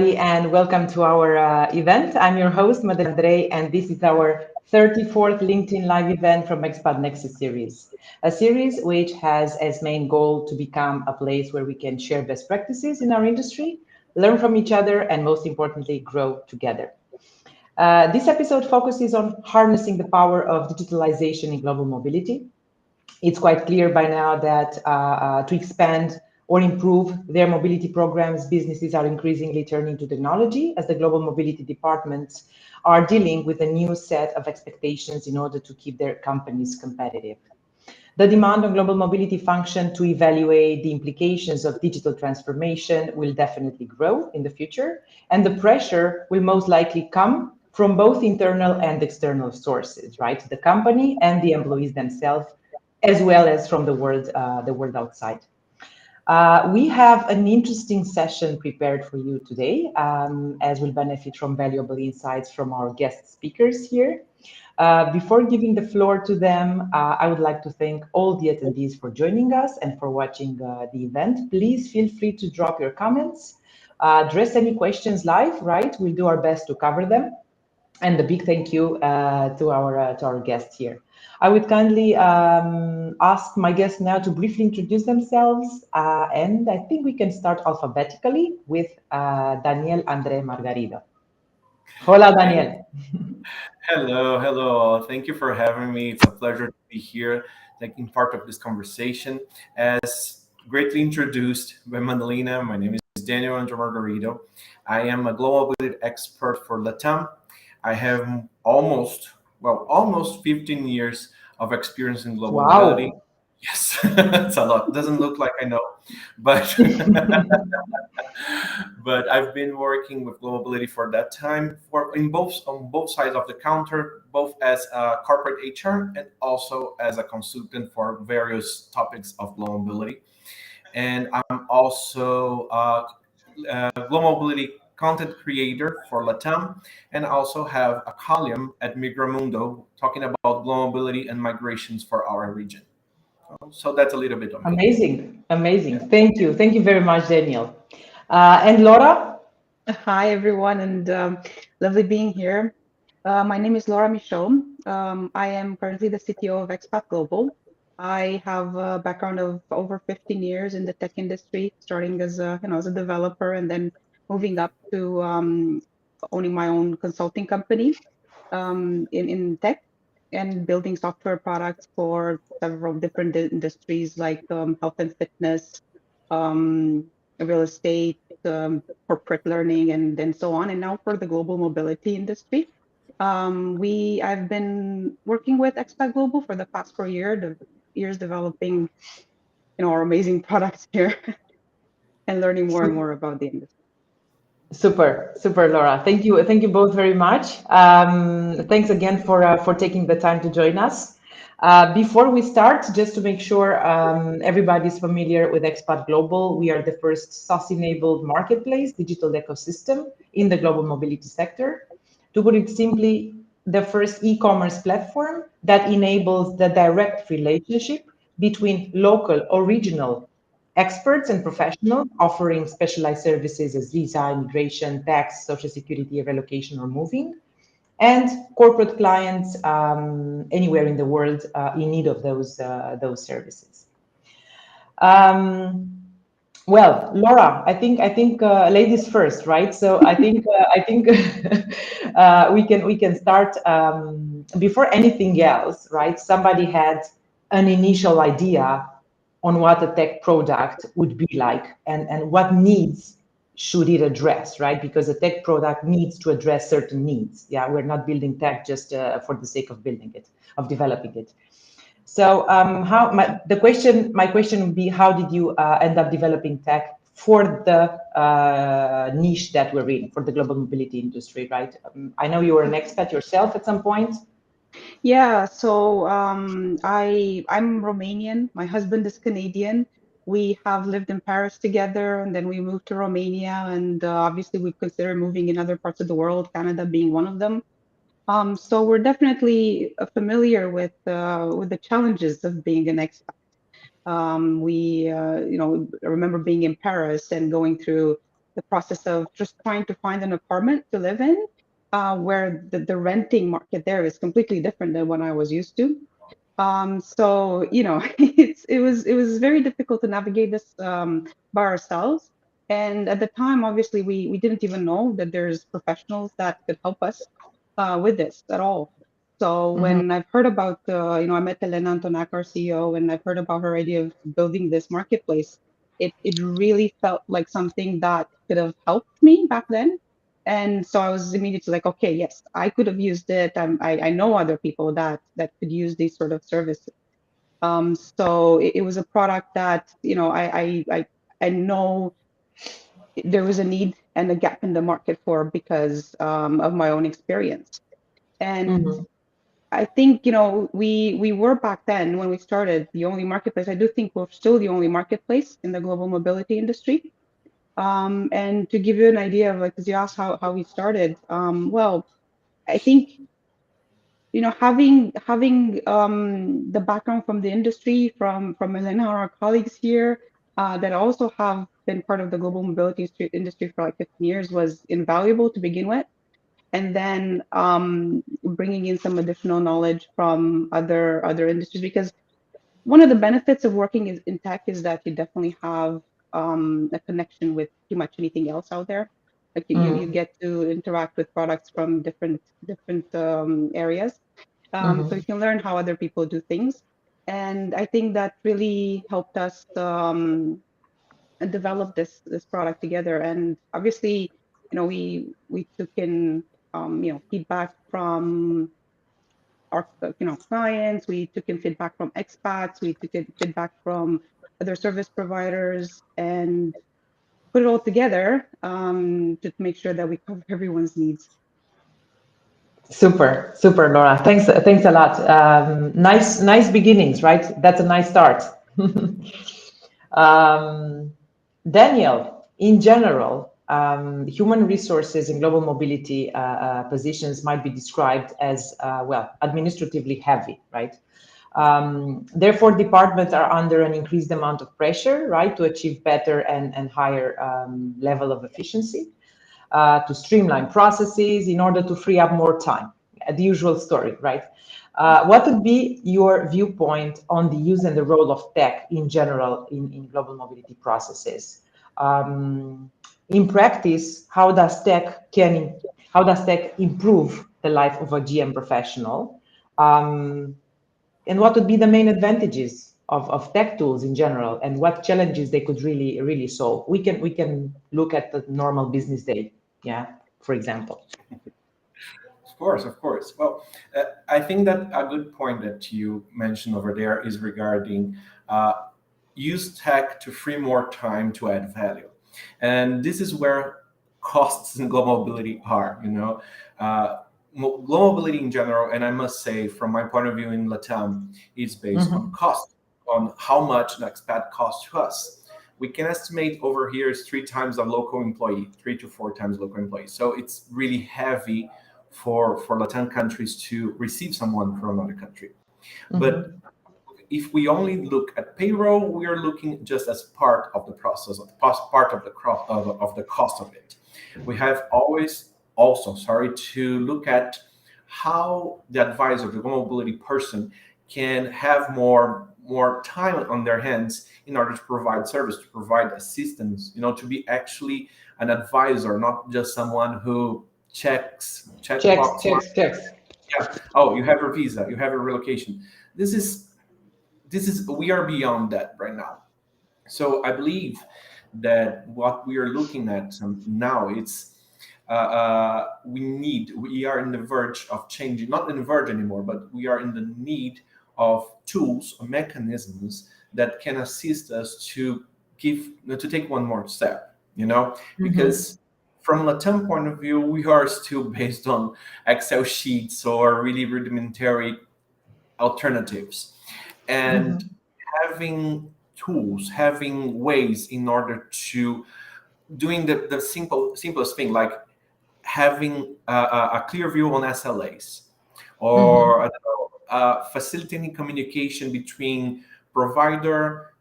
everybody, and welcome to our event. I'm your host, Madalina Andrei, and this is our 34th LinkedIn Live event from xpath.NEXUS series, a series which has as main goal to become a place where we can share best practices in our industry, learn from each other, and most importantly, grow together. This episode focuses on harnessing the power of digitalization in global mobility. It's quite clear by now that to expand or improve their mobility programs, businesses are increasingly turning to technology as the global mobility departments are dealing with a new set of expectations in order to keep their companies competitive. The demand on global mobility function to evaluate the implications of digital transformation will definitely grow in the future, and the pressure will most likely come from both internal and external sources, right? The company and the employees themselves, as well as from the world outside. We have an interesting session prepared for you today, as we'll benefit from valuable insights from our guest speakers here. Before giving the floor to them, I would like to thank all the attendees for joining us and for watching the event. Please feel free to drop your comments, address any questions live, right? We'll do our best to cover them. And a big thank you to our guests here. I would kindly ask my guests now to briefly introduce themselves, and I think we can start alphabetically with Daniel Andre Margarido. Hola, Daniel. Hello. Thank you for having me. It's a pleasure to be here, taking part of this conversation. As greatly introduced by Madalina, my name is Daniel Andre Margarido. I am a global mobility expert for LATAM. I have almost 15 years of experience in global mobility. Wow. Yes, it's a lot. Doesn't look like I know, but but I've been working with global mobility for that time, on both sides of the counter, both as a corporate HR and also as a consultant for various topics of global mobility. And I'm also global mobility content creator for Latam, and also have a column at Migramundo talking about global mobility and migrations for our region. So that's a little bit of me. Amazing. Thank you very much, Daniel. And Laura? Hi, everyone, and lovely being here. My name is Laura Michaud. I am currently the CTO of xpath.global. I have a background of over 15 years in the tech industry, starting as as a developer and then moving up to owning my own consulting company in tech and building software products for several different industries like health and fitness, real estate, corporate learning, and then so on. And now for the global mobility industry, I've been working with xpath Global for the past 4 years, developing our amazing products here and learning more and more about the industry. Super, Laura. Thank you both very much. Thanks again for taking the time to join us. Before we start, just to make sure everybody's familiar with xpath Global, we are the first SaaS-enabled marketplace digital ecosystem in the global mobility sector. To put it simply, the first e-commerce platform that enables the direct relationship between local or regional experts and professionals offering specialized services as visa, immigration, tax, social security, relocation, or moving, and corporate clients anywhere in the world in need of those services. Well, Laura, I think ladies first, right? So I think we can start before anything else, right? Somebody had an initial idea on what a tech product would be like and what needs should it address, right? Because a tech product needs to address certain needs. Yeah, we're not building tech just for the sake of building it, of developing it. So my question would be, how did you end up developing tech for the niche that we're in, for the global mobility industry, right? I know you were an expat yourself at some point. Yeah, so I'm Romanian. My husband is Canadian. We have lived in Paris together, and then we moved to Romania. And obviously, we've considered moving in other parts of the world, Canada being one of them. So we're definitely familiar with the challenges of being an expat. I remember being in Paris and going through the process of just trying to find an apartment to live in, where the renting market there is completely different than what I was used to. So it was very difficult to navigate this by ourselves. And at the time, obviously, we didn't even know that there's professionals that could help us with this at all. So Mm-hmm. when I've heard about, I met Elena Antonak, our CEO, and I've heard about her idea of building this marketplace. It really felt like something that could have helped me back then. And so I was immediately like, okay, yes, I could have used it. I know other people that could use these sort of services. So it was a product that, I know there was a need and a gap in the market for, because of my own experience. And Mm-hmm. I think, we were back then when we started the only marketplace. I do think we're still the only marketplace in the global mobility industry. And to give you an idea of, like, because you asked how we started, well, I think, having the background from the industry, from Elena and our colleagues here, that also have been part of the global mobility industry for like 15 years, was invaluable to begin with. And then bringing in some additional knowledge from other industries, because one of the benefits of working in tech is that you definitely have a connection with pretty much anything else out there. Like you Mm-hmm. get to interact with products from different areas, so you Mm-hmm. can learn how other people do things. And I think that really helped us develop this product together. And obviously, we took in feedback from our clients. We took in feedback from expats. We took in feedback from other service providers, and put it all together to make sure that we cover everyone's needs. Super, super, Laura. Thanks a lot. Nice beginnings, right? That's a nice start. um, Daniel, in general, human resources in global mobility positions might be described as, well, administratively heavy, right? Therefore, departments are under an increased amount of pressure, right, to achieve better and higher level of efficiency, to streamline processes in order to free up more time. The usual story, right? What would be your viewpoint on the use and the role of tech in general in global mobility processes? In practice, how does tech improve the life of a GM professional? And what would be the main advantages of tech tools in general, and what challenges they could really solve? We can look at the normal business day, yeah, for example. Of course, of course. Well, I think that a good point that you mentioned over there is regarding uh, use tech to free more time to add value. And this is where costs in global mobility are, Uh, Global mobility in general, and I must say, from my point of view in Latam, is based on Mm-hmm. cost, on how much an expat costs to us. We can estimate over here is 3 times a local employee, 3 to 4 times local employee. So it's really heavy for Latin countries to receive someone from another country. But Mm-hmm. if we only look at payroll, we are looking just as part of the process, part of the cost of it. We have always also, sorry, to look at how the advisor, the mobility person, can have more time on their hands in order to provide service, to provide assistance, to be actually an advisor, not just someone who check Checks, box mark. checks, checks. Yeah. Oh, you have a visa, you have a relocation. This is we are beyond that right now. So I believe that what we are looking at now, it's we are in the verge of changing, not in the verge anymore, but we are in the need of tools or mechanisms that can assist us to take one more step, Mm-hmm. because from Latam point of view, we are still based on Excel sheets or really rudimentary alternatives. And Mm-hmm. having tools, having ways in order to doing the simplest thing, like having a clear view on SLAs, or Mm-hmm. I don't know, facilitating communication between provider,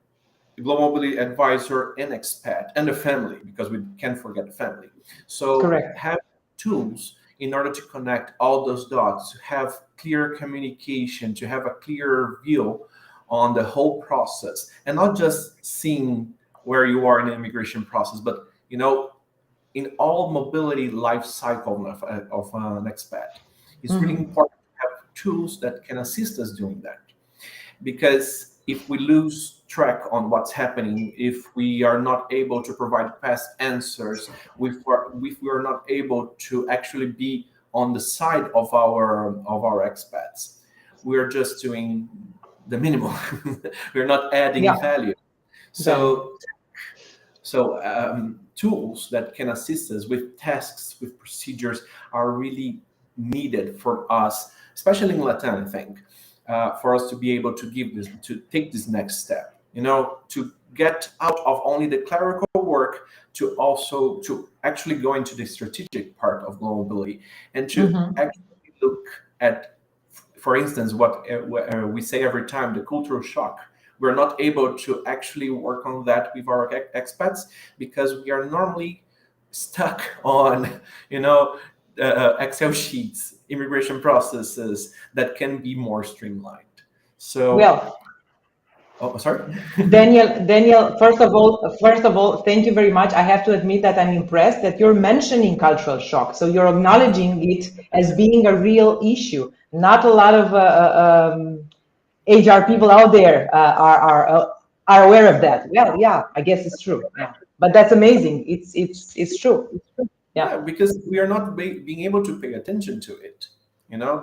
the global mobility advisor, and expat, and the family, because we can't forget the family. So Correct. have tools in order to connect all those dots, to have clear communication, to have a clear view on the whole process, and not just seeing where you are in the immigration process, but in all mobility life cycle of an expat. It's really Mhm. important to have tools that can assist us doing that, because if we lose track on what's happening, if we are not able to provide fast answers, if we are not able to actually be on the side of our expats, we're just doing the minimum. We're not Yeah, adding value. value. So tools that can assist us with tasks, with procedures, are really needed for us, especially in Latin, I think, for us to be able to to take this next step. To get out of only the clerical work, to actually go into the strategic part of global mobility, and to Mhm. actually look at, for instance, what we say every time, the cultural shock. We're not able to actually work on that with our expats, because we are normally stuck on, Excel sheets, immigration processes that can be more streamlined. So, Well, oh, sorry. Daniel, first of all, thank you very much. I have to admit that I'm impressed that you're mentioning cultural shock. So you're acknowledging it as being a real issue. Not a lot of HR people out there are aware of that. Well, yeah, I guess it's true. Yeah, but that's amazing. It's true. Yeah, Yeah. because we are not being able to pay attention to it,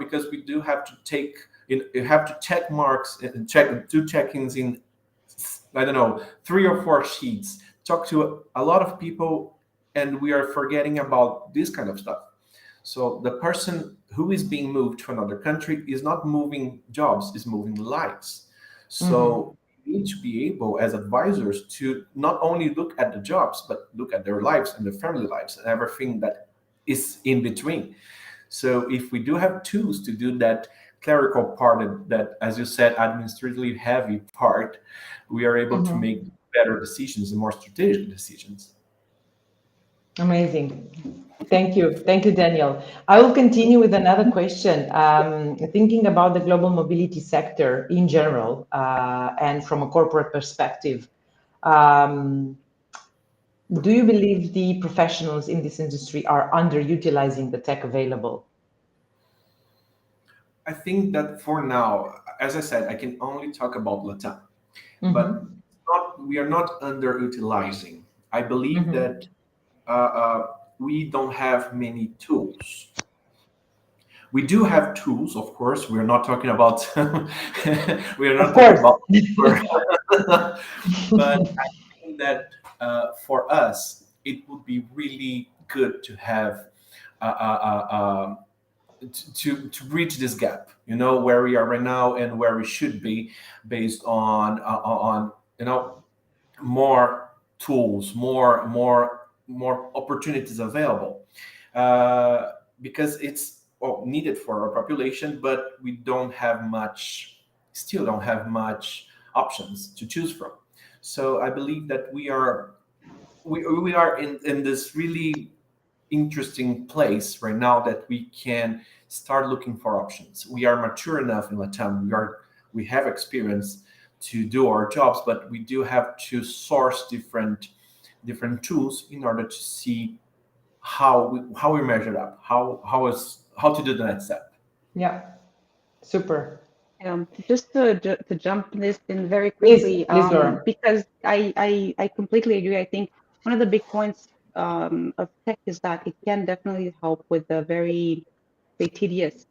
because we do have to you have to check marks and do check-ins in, I don't know, 3 or 4 sheets, talk to a lot of people, and we are forgetting about this kind of stuff. So the person who is being moved to another country is not moving jobs, is moving lives. Hmm. So we need to be able, as advisors, to not only look at the jobs, but look at their lives and their family lives and everything that is in between. So if we do have tools to do that clerical part, that, as you said, administratively heavy part, we are able to Hmm. make better decisions and more strategic decisions. Amazing. Thank you, Daniel. I will continue with another question. Thinking about the global mobility sector in general, and from a corporate perspective, um, do you believe the professionals in this industry are underutilizing the tech available? I think that for now, as I said, I can only talk about Latam, but Mm-hmm. we are not underutilizing. I believe Mm-hmm. that we don't have many tools. We do have tools, of course. We're not talking about we are Of not talking course. about but I think that for us, it would be really good to have to bridge this gap, where we are right now and where we should be, based on more tools, more opportunities available, because it's, well, needed for our population, but we still don't have much options to choose from. So I believe that we are in this really interesting place right now, that we can start looking for options. We are mature enough in Latam. We have experience to do our jobs, but we do have to source different tools in order to see how we measure up, how to do the next step. Yeah, super. Just to jump this in very Please, quickly, please, Laura. because I completely agree. I think one of the big points of tech is that it can definitely help with the very, say, tedious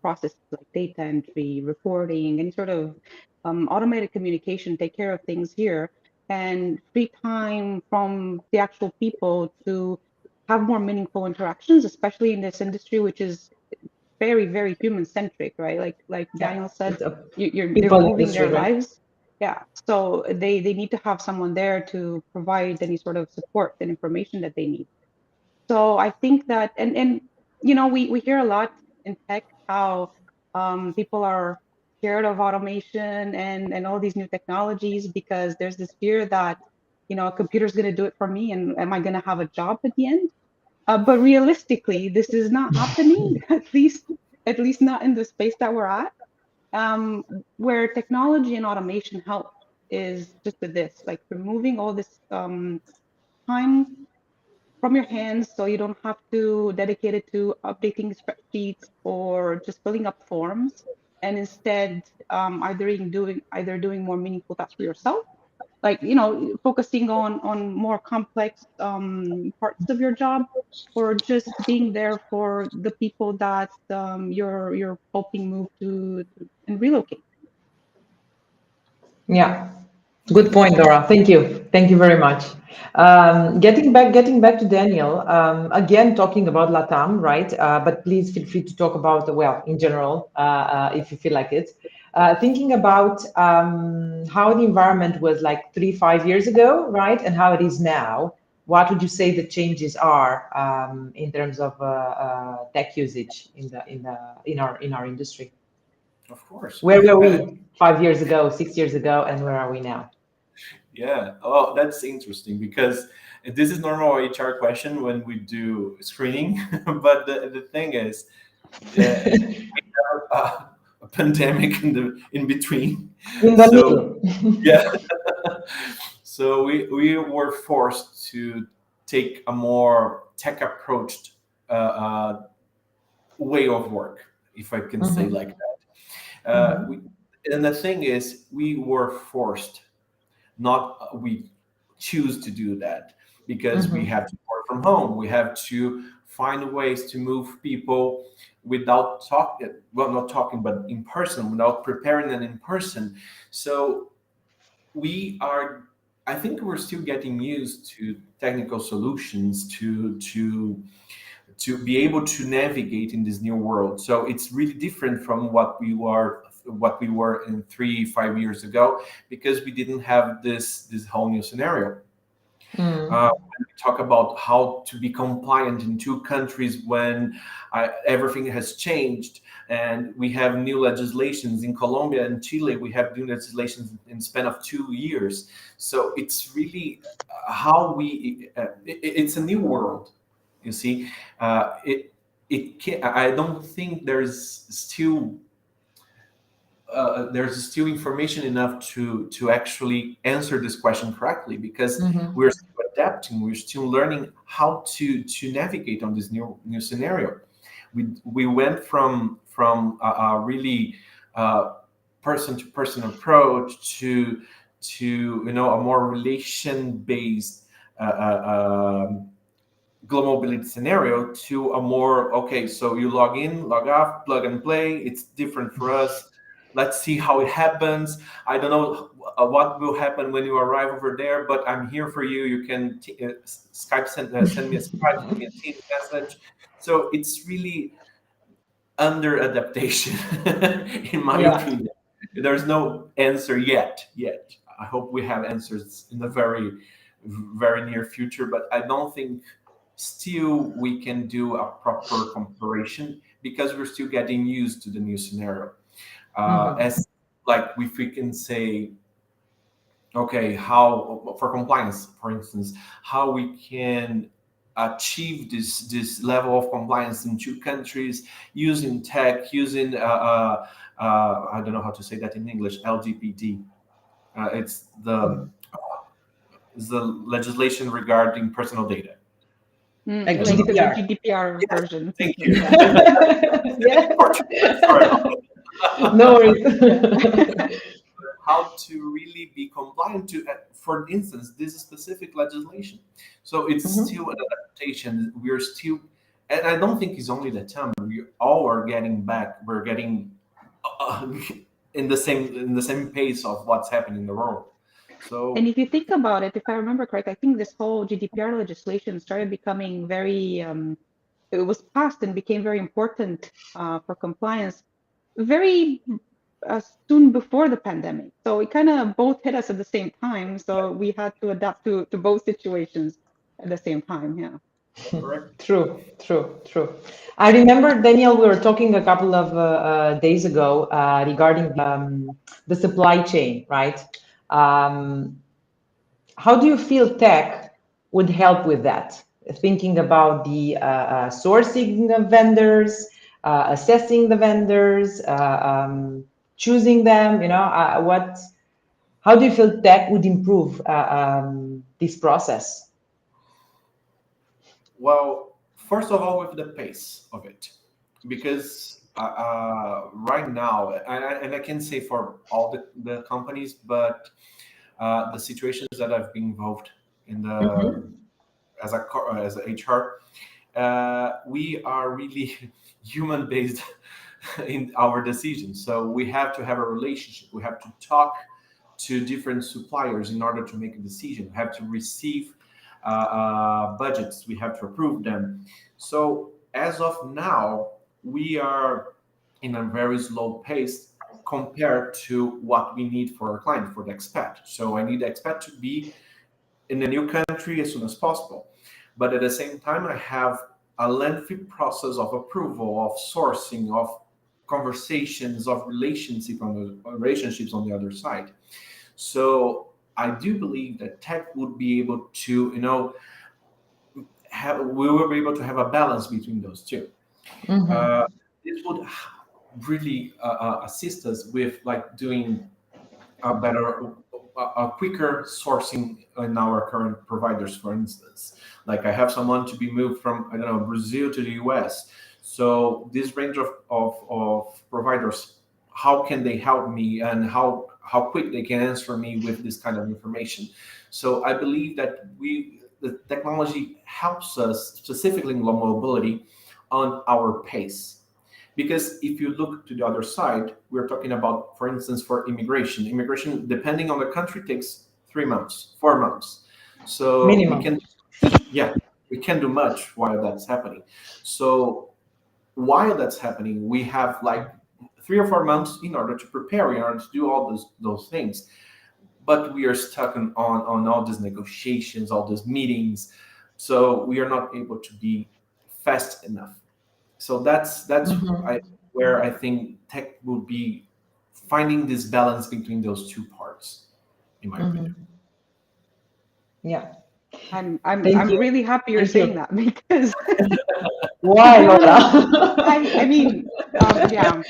processes like data entry, reporting, any sort of automated communication, take care of things here, and free time from the actual people to have more meaningful interactions, especially in this industry, which is very, very human centric, right? Like Yeah, Daniel said, it's a they're people moving industry, their right? lives. Yeah. So they need to have someone there to provide any sort of support and information that they need. So I think that, and we hear a lot in tech how people are scared of automation and all these new technologies because there's this fear that, a computer's going to do it for me, and am I going to have a job at the end? But realistically, this is not happening, at least not in the space that we're at. Where technology and automation help is just with this, like removing all this time from your hands so you don't have to dedicate it to updating spreadsheets or just filling up forms, and instead either doing more meaningful tasks for yourself, like focusing on more complex parts of your job, or just being there for the people that you're helping move to and relocate. Yeah. Good point, Laura. Thank you. Thank you very much. Getting back to Daniel, again, talking about LATAM, right? But please feel free to talk about, well, in general, if you feel like it. Thinking about how the environment was like 3, 5 years ago, right? And how it is now. What would you say the changes are in terms of tech usage in our industry? Of course. Where were we 5 years ago, 6 years ago, and where are we now? Yeah. Oh, that's interesting because this is normal HR question when we do screening, but the thing is, uh, a pandemic in between. In the So middle. yeah, so we were forced to take a more tech approached way of work, if I can say Mhm, like that. mhm, And the thing is, we were forced, not we choose to do that because we mhm, have to work from home. We have to find ways to move people without talking, well, not talking, but in person, without preparing them in person. So we are, I think we're still getting used to technical solutions to be able to navigate in this new world. So it's really different from what we were in 3, 5 years ago, because we didn't have this whole new scenario. mm, When we talk about how to be compliant in two countries when everything has changed, and we have new legislations in Colombia and Chile. We have new legislations in span of 2 years. So it's really how it's a new world. You see, it can, I don't think there's still information enough to actually answer this question correctly, because mhm, we're still adapting, we're still learning how to navigate on this new scenario. We went from a really person to person approach to a more relation based global mobility scenario, to a more, okay, so you log in, log off, plug and play. It's different for us. Let's see how it happens. I don't know what will happen when you arrive over there, but I'm here for you. You can Skype, send me a Skype, send me a Teams message. So it's really under adaptation, in my yeah. opinion. There's no answer yet. I hope we have answers in the very, very near future, but I don't think still we can do a proper comparison, because we're still getting used to the new scenario. Mhm, As like, if we can say, okay, how for compliance, for instance, how we can achieve this level of compliance in two countries using tech, using I don't know how to say that in English, LGBT. It's the legislation regarding personal data. like Like the GDPR. GDPR Yes, version. thank you. Yeah. Yeah. Portuguese, sorry about No that. worries. How to really be compliant to, for instance, this specific legislation. So it's Mhm, still an adaptation. We're still, and I don't think it's only the time. We all are getting back. We're getting uh, in the same pace of what's happening in the world. And So if you think about it, if I remember correct, I think this whole GDPR legislation started becoming very, it was passed and became very important for compliance very soon before the pandemic. So it kind of both hit us at the same time. So we had to adapt to both situations at the same time. Yeah. That's correct. True, true, true. I remember, Daniel, we were talking a couple of days ago regarding the supply chain, right? Um, how do you feel tech would help with that? Thinking about the sourcing of vendors, assessing the vendors, choosing them, how do you feel tech would improve this process? Well, first of all, with the pace of it, because right now, and I can say for all the companies, but the situations that I've been involved in the Mhm. as a HR, we are really human based in our decisions. So we have to have a relationship. We have to talk to different suppliers in order to make a decision. We have to receive budgets. We have to approve them. So as of now, we are in a very slow pace compared to what we need for our client for the expat. So I need the expat to be in a new country as soon as possible. But at the same time, I have a lengthy process of approval, of sourcing, of conversations, of relationships on the other side. So I do believe that tech would be able to, we will be able to have a balance between those two. Mhm. Uh, this would really assist us with like doing a better, a quicker sourcing in our current providers. For instance, like I have someone to be moved from I don't know Brazil to the US. So this range of providers, how can they help me and how quick they can answer me with this kind of information? So I believe that the technology helps us specifically in low mobility on our pace, because if you look to the other side, we're talking about, for instance, for immigration. Immigration, depending on the country, takes 3 months, 4 months. So we Minimum. can, yeah, we can do much while that's happening. So while that's happening, we have like 3 or 4 months in order to prepare, in order to do all those things. But we are stuck on all these negotiations, all these meetings. So we are not able to be fast enough. So that's Mhm. where I think tech will be finding this balance between those two parts, in my opinion. Mhm. Yeah. I'm Thank you. really happy you're Thank saying you. that because to Why, be honest, Laura? I mean, yeah.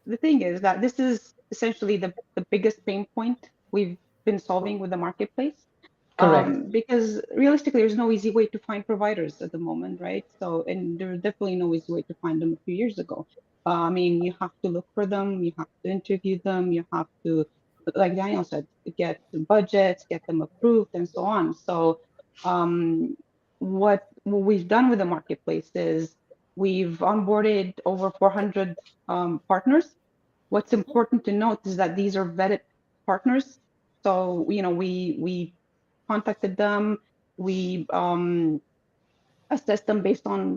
The thing is that this is essentially the biggest pain point we've been solving with the marketplace. Correct. Because realistically, there's no easy way to find providers at the moment, right? So, and there's definitely no easy way to find them a few years ago. I mean, you have to look for them, you have to interview them, you have to, like Daniel said, get the budgets, get them approved, and so on. So, um, what we've done with the marketplace is we've onboarded over 400 partners. What's important to note is that these are vetted partners. So, we contacted them, we assessed them based on,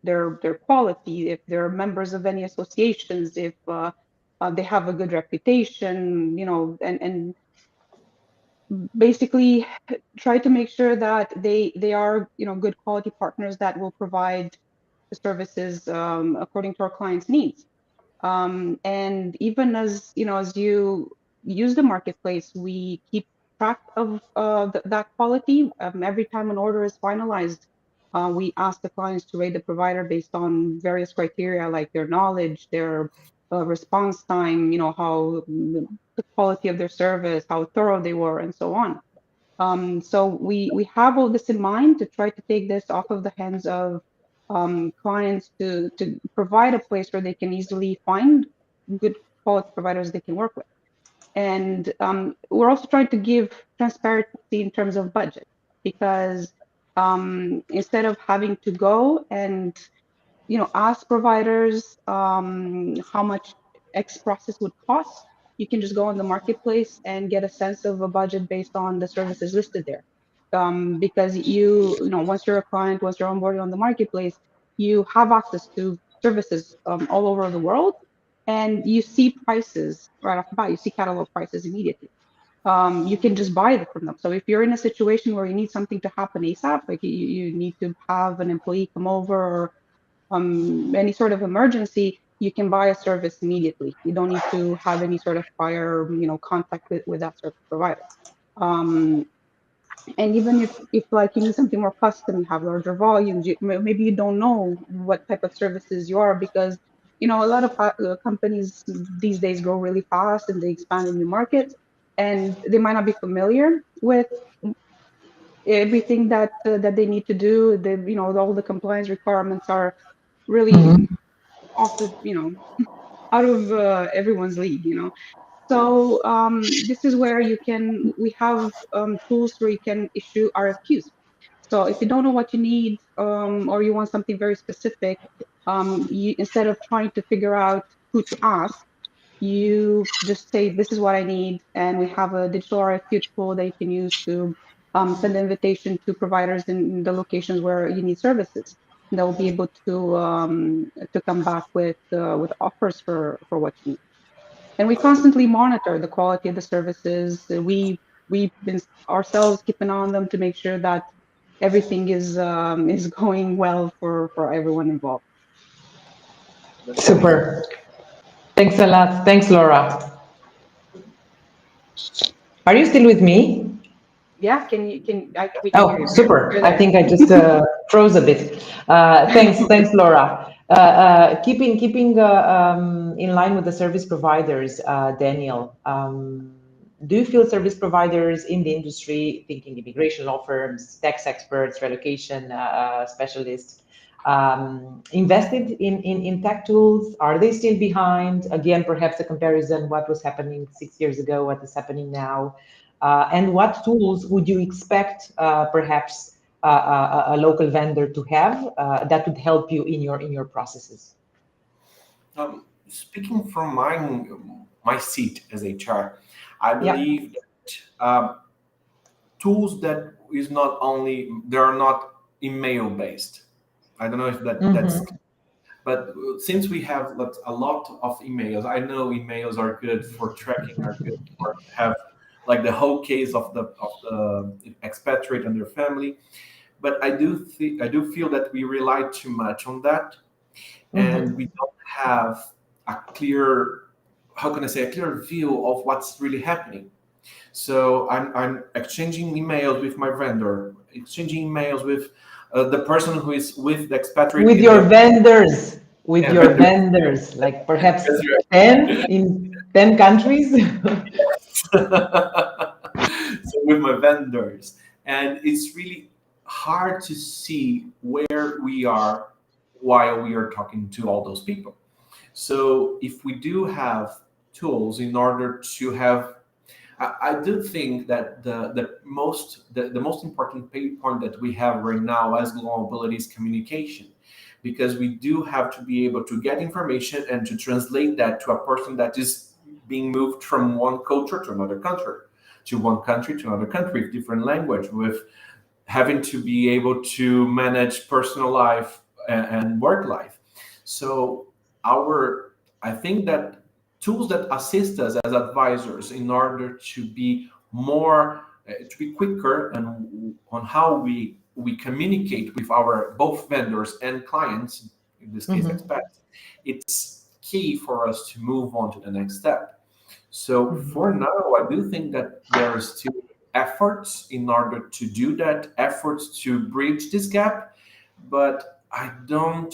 their quality, if they're members of any associations, if they have a good reputation, and basically try to make sure that they are, good quality partners that will provide the services according to our clients' needs. And even as as you use the marketplace, we keep track of that quality. Every time an order is finalized, we ask the clients to rate the provider based on various criteria like their knowledge, their response time, how the quality of their service, how thorough they were, and so on. So we have all this in mind to try to take this off of the hands of clients to provide a place where they can easily find good quality providers they can work with. And we're also trying to give transparency in terms of budget, because instead of having to go and ask providers how much X process would cost, you can just go on the marketplace and get a sense of a budget based on the services listed there. Because once you're a client, once you're onboarded on the marketplace, you have access to services all over the world, and you see prices right off the bat. You see catalog prices immediately. you can just buy it from them. So if you're in a situation where you need something to happen ASAP, like you need to have an employee come over, or any sort of emergency, you can buy a service immediately. You don't need to have any sort of prior, contact with that service provider. Um, and even if like you need something more custom, you have larger volumes, maybe you don't know what type of services you are, because a lot of companies these days grow really fast and they expand in new markets, and they might not be familiar with everything that they need to do. All the compliance requirements are really Mhm. off the out of everyone's league. So this is where we have tools where you can issue RFQs. So if you don't know what you need, or you want something very specific, instead of trying to figure out who to ask, you just say, this is what I need. And we have a digital RFQ tool that you can use to send an invitation to providers in the locations where you need services. They'll be able to come back with offers for what you need. And we constantly monitor the quality of the services. We've been ourselves keeping on them to make sure that everything is going well for everyone involved. That's amazing. Super. Thanks a lot. Thanks, Laura. Are you still with me? Yeah, we can hear Oh, you. super. You're I there. think I just froze a bit. Thanks, Laura. Keeping in line with the service providers, Daniel, do you feel service providers in the industry, thinking immigration law firms, tax experts, relocation specialists, invested in tech tools? Are they still behind? Again, perhaps a comparison, what was happening 6 years ago, what is happening now? And what tools would you expect, perhaps, a local vendor to have that would help you in your processes? Speaking from my seat as HR, I Yeah. believe that tools that is not only they are not email based. I don't know if that's, Mm-hmm. but since we have a lot of emails, I know emails are good for tracking, are good for have like the whole case of the expatriate and their family. But I do feel that we rely too much on that, and Mm-hmm. we don't have a clear, how can I say, a clear view of what's really happening. So I'm exchanging emails with my vendor, exchanging emails with the person who is with the expatriate With in your the vendors, with yeah, your vendor. vendors, like perhaps Because 10 in 10 countries. so with my vendors, and it's really hard to see where we are while we are talking to all those people. So if we do have tools in order to have, I do think that the most important pain point that we have right now as global mobility is communication, because we do have to be able to get information and to translate that to a person that is being moved from one culture to another country, to one country to another country with different language, with having to be able to manage personal life and work life. So our, I think that tools that assist us as advisors in order to be more, to be quicker and on how we communicate with our both vendors and clients, in this case Mm-hmm. expats, it's key for us to move on to the next step. So Mm-hmm. for now, I do think that there are still efforts in order to do that, efforts to bridge this gap, but I don't,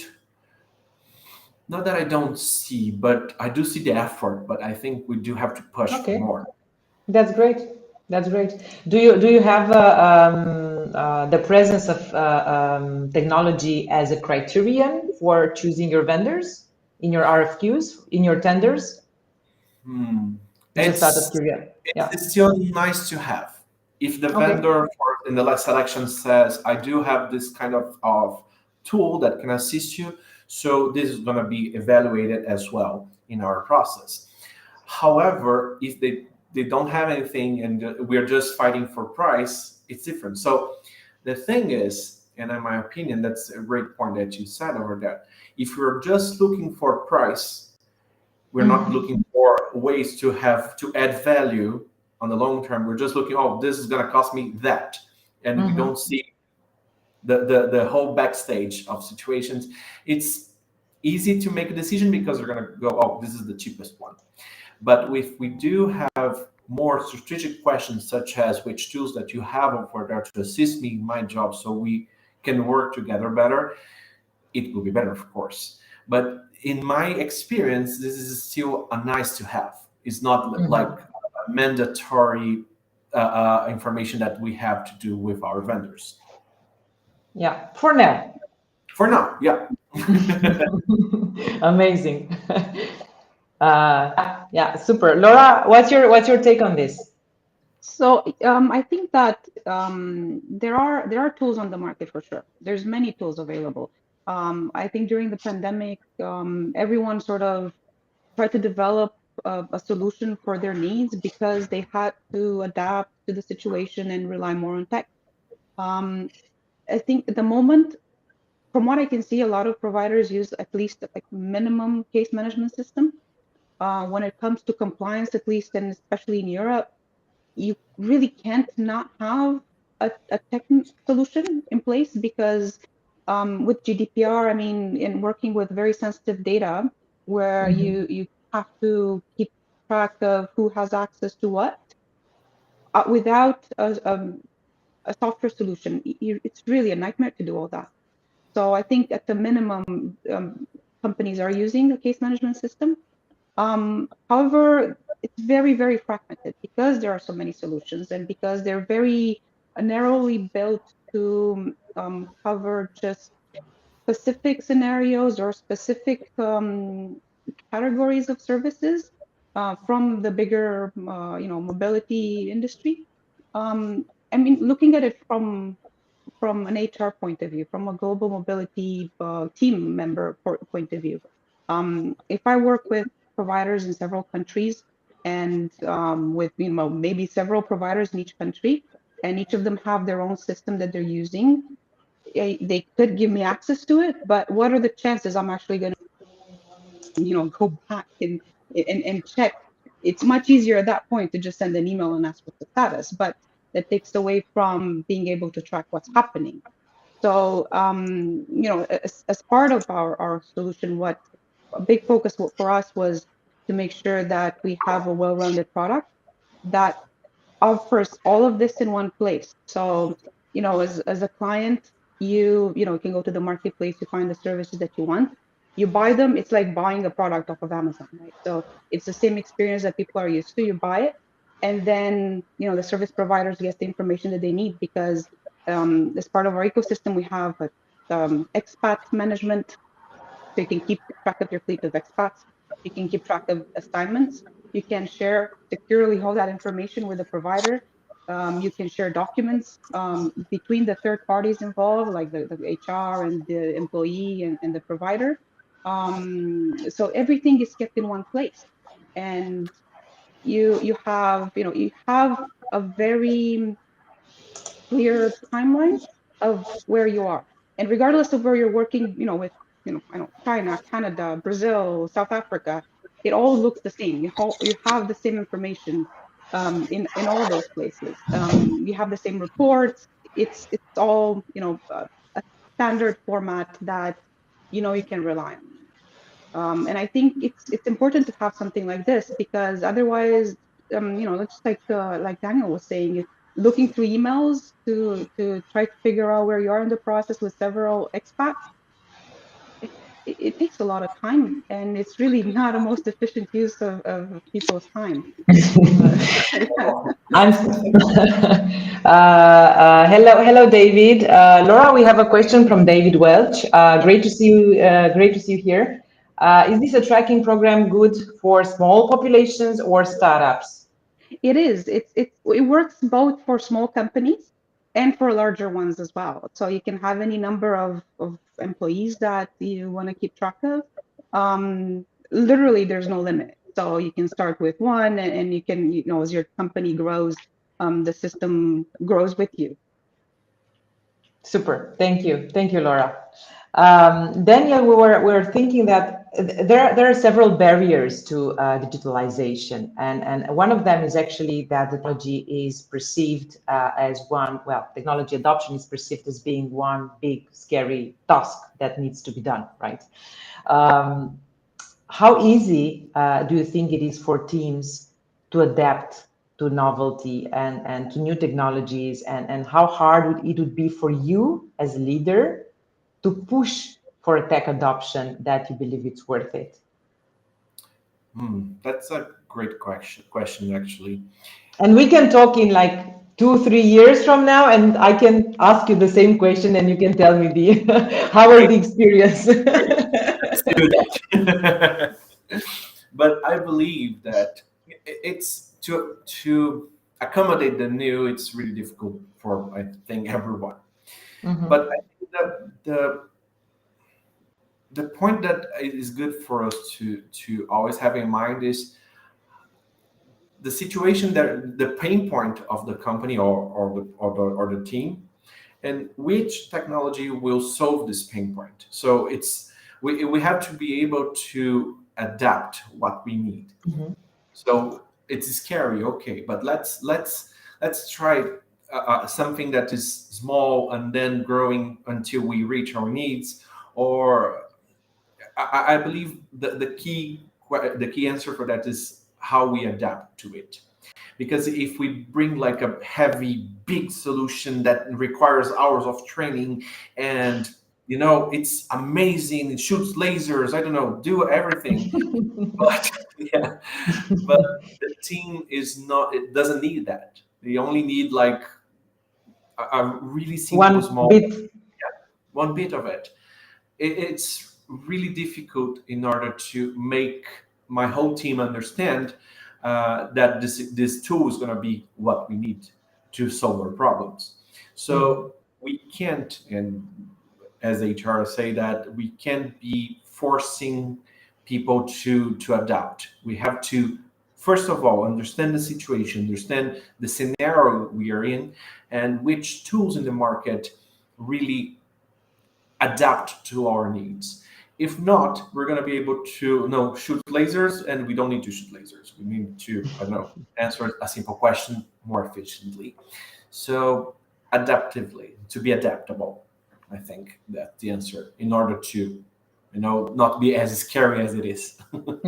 not that I don't see, but I do see the effort, but I think we do have to push for Okay. more. That's great. That's great. Do you have the presence of technology as a criterion for choosing your vendors in your RFQs, in your tenders? Hmm. Just out of It's curiosity. Yeah. it's still nice to have. If the Okay. vendor in the last selection says, I do have this kind of tool that can assist you, so this is going to be evaluated as well in our process. However, if they don't have anything and we're just fighting for price, it's different. So the thing is, and in my opinion, that's a great point that you said over that. If we're just looking for price, we're not Mm-hmm. looking for ways to have to add value. on the long term. We're just looking, oh, this is going to cost me that. And we don't see the whole backstage of situations. It's easy to make a decision because we're going to go, oh, this is the cheapest one. But if we do have more strategic questions, such as which tools that you have over there to assist me in my job so we can work together better, it will be better, of course. But in my experience, this is still a nice to have. It's not like a mandatory information that we have to do with our vendors. Yeah, for now. For now, yeah. Amazing. Yeah, super. Laura, what's your take on this? So I think that there are tools on the market for sure. There's many tools available. I think during the pandemic, everyone sort of tried to develop a solution for their needs because they had to adapt to the situation and rely more on tech. Um, I think at the moment, from what I can see, a lot of providers use at least like minimum case management system. When it comes to compliance, at least and especially in Europe, you really can't not have a tech solution in place because with GDPR, I mean, in working with very sensitive data, where you have to keep track of who has access to what, without a software solution, it's really a nightmare to do all that. So I think at the minimum, companies are using a case management system. However, it's very, very fragmented because there are so many solutions and because they're very narrowly built to cover just specific scenarios or specific categories of services from the bigger, mobility industry. I mean, looking at it from an HR point of view, from a global mobility team member point of view. If I work with providers in several countries and with maybe several providers in each country, and each of them have their own system that they're using, they could give me access to it, but what are the chances I'm actually going to go back and check? It's much easier at that point to just send an email and ask what's the status, but that takes away from being able to track what's happening. So, as part of our solution, what a big focus for us was to make sure that we have a well-rounded product that offers all of this in one place. So, as a client, you can go to the marketplace, you find the services that you want, you buy them. It's like buying a product off of Amazon, right? So it's the same experience that people are used to. You buy it, and then the service providers get the information that they need because as part of our ecosystem, we have a expat management, so you can keep track of your fleet of expats. You can keep track of assignments. You can share securely all that information with the provider. You can share documents between the third parties involved, like the HR and the employee and the provider. So everything is kept in one place, and you have a very clear timeline of where you are. And regardless of where you're working, with, I don't know, China, Canada, Brazil, South Africa, it all looks the same. You have the same information in all those places. You have the same reports. It's all, a standard format that you can rely on. And I think it's important to have something like this because otherwise, just like Daniel was saying, looking through emails to try to figure out where you are in the process with several expats, it takes a lot of time, and it's really not a most efficient use of people's time. Yeah. I'm hello, David. Laura, we have a question from David Welch. Great to see you. Great to see you here. Is this a tracking program good for small populations or startups? It is. It works both for small companies and for larger ones as well. So you can have any number of employees that you want to keep track of. Literally, there's no limit. So you can start with one, and you can, as your company grows, the system grows with you. Super. Thank you, Laura. Daniel, we were thinking that there are several barriers to digitalization, and one of them is actually that technology is perceived as one. Well, technology adoption is perceived as being one big scary task that needs to be done, right? Um, how easy do you think it is for teams to adapt to novelty and to new technologies, and how hard it would be for you as a leader to push for a tech adoption that you believe it's worth it? That's a great question, actually. And we can talk in like 2 3 years from now, and I can ask you the same question, and you can tell me the how was Great, the experience. let's do that. But I believe that it's to accommodate the new. It's really difficult for, I think, everyone. But Mhm, I think that the point that is good for us to always have in mind is the situation, that the pain point of the company, or the team, and which technology will solve this pain point. So we have to be able to adapt what we need. mhm, So it's scary, okay, but let's try something that is small and then growing until we reach our needs. Or I believe the key answer for that is how we adapt to it. Because if we bring like a heavy big solution that requires hours of training, and it's amazing, it shoots lasers, I don't know, do everything, but yeah, but the team is not, it doesn't need that. They only need like a really simple one small, bit. one bit of it. It's really difficult in order to make my whole team understand that this tool is going to be what we need to solve our problems. Mhm, So we can't, and as HR say, that we can't be forcing people to adapt. We have to first of all understand the situation, understand the scenario we are in, and which tools in the market really adapt to our needs. If not, we're going to be able to shoot lasers, and we don't need to shoot lasers. We need to, I don't know, answer a simple question more efficiently. So, adaptively, to be adaptable, I think that's the answer in order to, not be as scary as it is.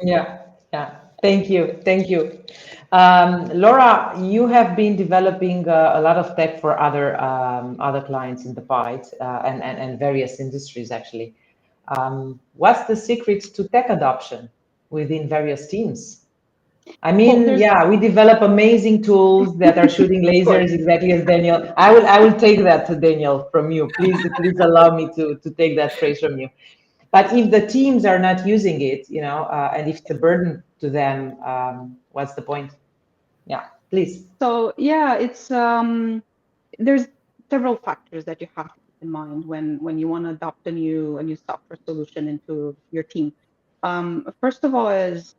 yeah, yeah. Thank you, thank you. Laura, you have been developing a lot of tech for other clients in the past, and various industries actually. What's the secret to tech adoption within various teams? I Well, mean, there's yeah, we develop amazing tools that are shooting of course. lasers exactly as Daniel. I will take that to Daniel from you. Please allow me to take that phrase from you. But if the teams are not using it, and if it's a burden to them, what's the point? Yeah, please. So yeah, it's there's several factors that you have to keep in mind when you want to adopt a new software solution into your team. First of all is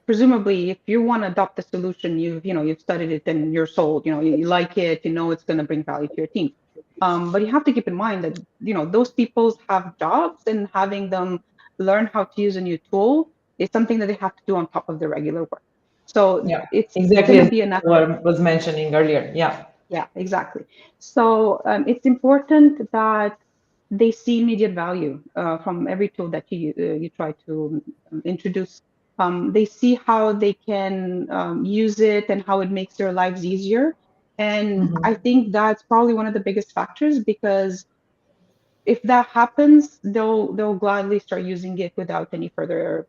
presumably if you want to adopt a solution, you've studied it and you're sold, you like it, it's going to bring value to your team. But you have to keep in mind that those people have jobs, and having them learn how to use a new tool is something that they have to do on top of their regular work. So Yeah, it's going exactly to as be an effort. Laura was mentioning earlier. Yeah. Yeah, exactly. So it's important that they see immediate value from every tool that you try to introduce. They see how they can use it and how it makes their lives easier. And I Mhm. think that's probably one of the biggest factors, because if that happens, they'll gladly start using it without any further,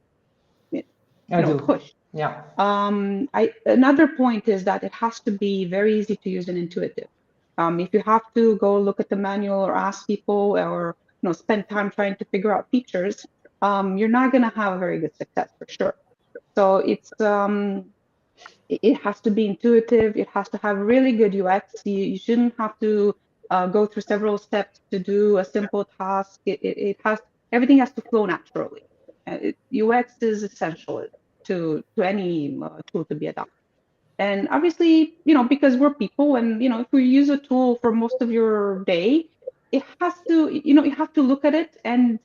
I do. push. Yeah. Another point is that it has to be very easy to use and intuitive. If you have to go look at the manual or ask people, or spend time trying to figure out features, you're not going to have a very good success for sure. So it has to be intuitive. It has to have really good UX. You shouldn't have to go through several steps to do a simple task. It has everything has to flow naturally. UX is essential to any tool to be adopted. And obviously, because we're people, and if we use a tool for most of your day, it has to, you have to look at it and